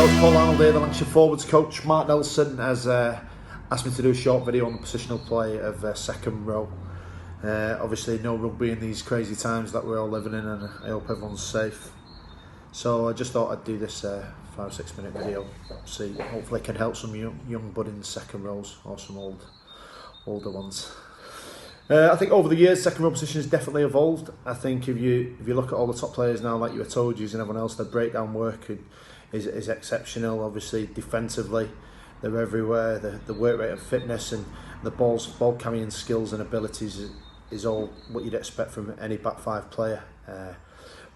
Hello, it's Paul Arnold here, the Lancashire forwards coach. Mark Nelson has asked me to do a short video on the positional play of second row. Obviously no rugby in these crazy times that we're all living in, and I hope everyone's safe. So I just thought I'd do this 5-6 minute video, see, hopefully it can help some young budding second rows or some older ones. I think over the years second row position has definitely evolved. I think if you look at all the top players now, like you were told, and everyone else, their breakdown work is exceptional. Obviously defensively they're everywhere, the work rate and fitness and the ball carrying skills and abilities is all what you'd expect from any back five player.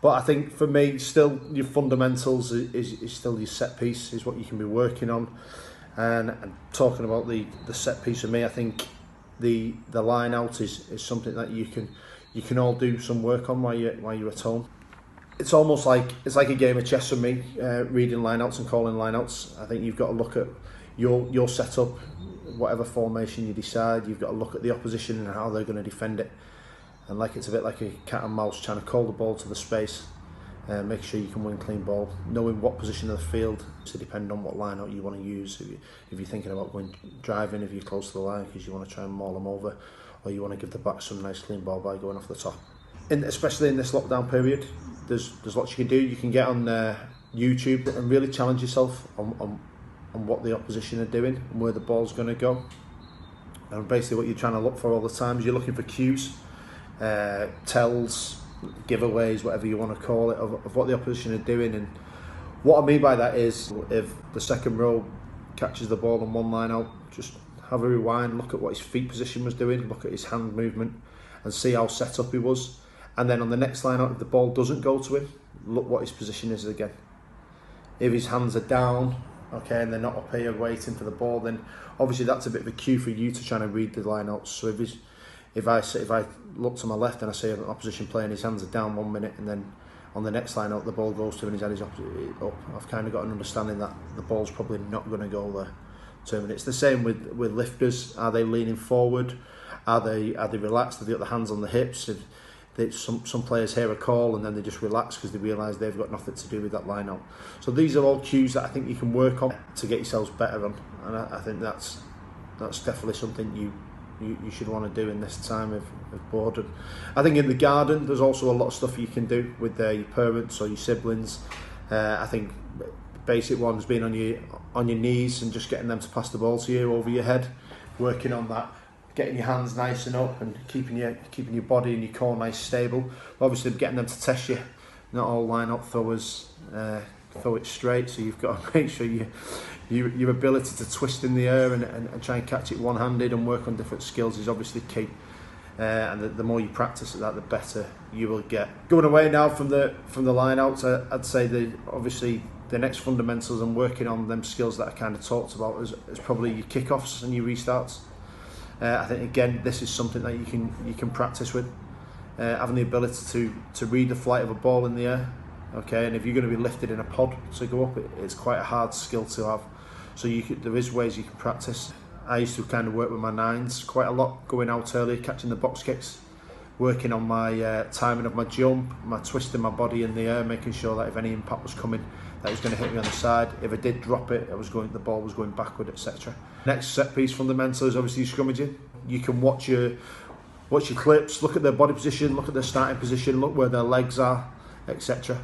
But I think for me, still your fundamentals is still your set piece is what you can be working on. And talking about the set piece, for me, I think the line out is something that you can all do some work on while you're at home. It's almost like a game of chess for me, reading line outs and calling line outs. I think you've got to look at your setup, whatever formation you decide. You've got to look at the opposition and how they're going to defend it. And like it's a bit like a cat and mouse, trying to call the ball to the space, make sure you can win clean ball, knowing what position of the field to depend on what line out you want to use. If you're thinking about going driving, if you're close to the line because you want to try and maul them over, or you want to give the back some nice clean ball by going off the top. Especially in this lockdown period, there's lots you can do. You can get on YouTube and really challenge yourself on what the opposition are doing and where the ball's going to go. And basically what you're trying to look for all the time is you're looking for cues, tells, giveaways, whatever you want to call it, of what the opposition are doing. And what I mean by that is, if the second row catches the ball on one line out, just have a rewind, look at what his feet position was doing, look at his hand movement and see how set up he was. And then on the next line out, if the ball doesn't go to him, look what his position is again. If his hands are down, okay, and they're not up here waiting for the ball, then obviously that's a bit of a cue for you to try and read the line out. So if I look to my left and I see an opposition player and his hands are down 1 minute, and then on the next line out the ball goes to him and his head is up, I've kind of got an understanding that the ball's probably not going to go there. And it's the same with lifters. Are they leaning forward? Are they relaxed? Have they got their hands on the hips? Some players hear a call and then they just relax because they realise they've got nothing to do with that line out. So these are all cues that I think you can work on to get yourselves better on, and I think that's definitely something you should want to do in this time of boredom. I think in the garden there's also a lot of stuff you can do with your parents or your siblings. I think basic ones being on your knees and just getting them to pass the ball to you over your head, working on that, getting your hands nice and up and keeping your body and your core nice stable. Obviously getting them to test you. Not all line up throwers throw it straight, so you've got to make sure your ability to twist in the air and try and catch it one-handed and work on different skills is obviously key. And the more you practice at that, the better you will get. Going away now from the line out, I'd say obviously the next fundamentals and working on them skills that I kind of talked about is probably your kickoffs and your restarts. I think again this is something that you can practice with, having the ability to read the flight of a ball in the air. Okay, and if you're going to be lifted in a pod to go up, it's quite a hard skill to have. So there is ways you can practice. I used to kind of work with my nines quite a lot, going out early, catching the box kicks, working on my timing of my jump, my twisting my body in the air, making sure that if any impact was coming, that it was going to hit me on the side. If I did drop it, the ball was going backward, etc. Next set piece fundamental is obviously scrummaging. You can watch your clips, look at their body position, look at their starting position, look where their legs are, etc.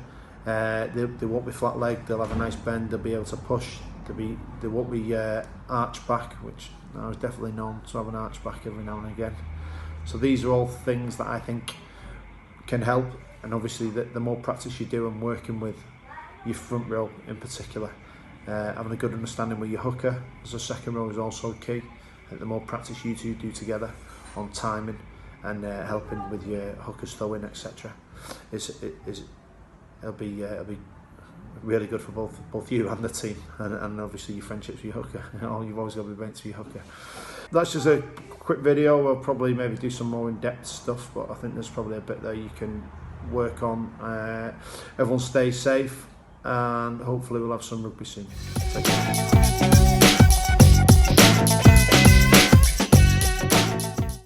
They won't be flat legged, they'll have a nice bend, they'll be able to push, they won't be arch back, which I was definitely known to have an arch back every now and again. So these are all things that I think can help, and obviously the more practice you do and working with your front row in particular, having a good understanding with your hooker as a second row is also key. And the more practice you two do together on timing and helping with your hookers throwing, etc., it'll be really good for both you and the team, and obviously your friendships with your hooker. You've always got to be mates with your hooker. That's just a quick video. We'll probably maybe do some more in-depth stuff, but I think there's probably a bit there you can work on. Everyone stay safe, and hopefully we'll have some rugby soon. Take care.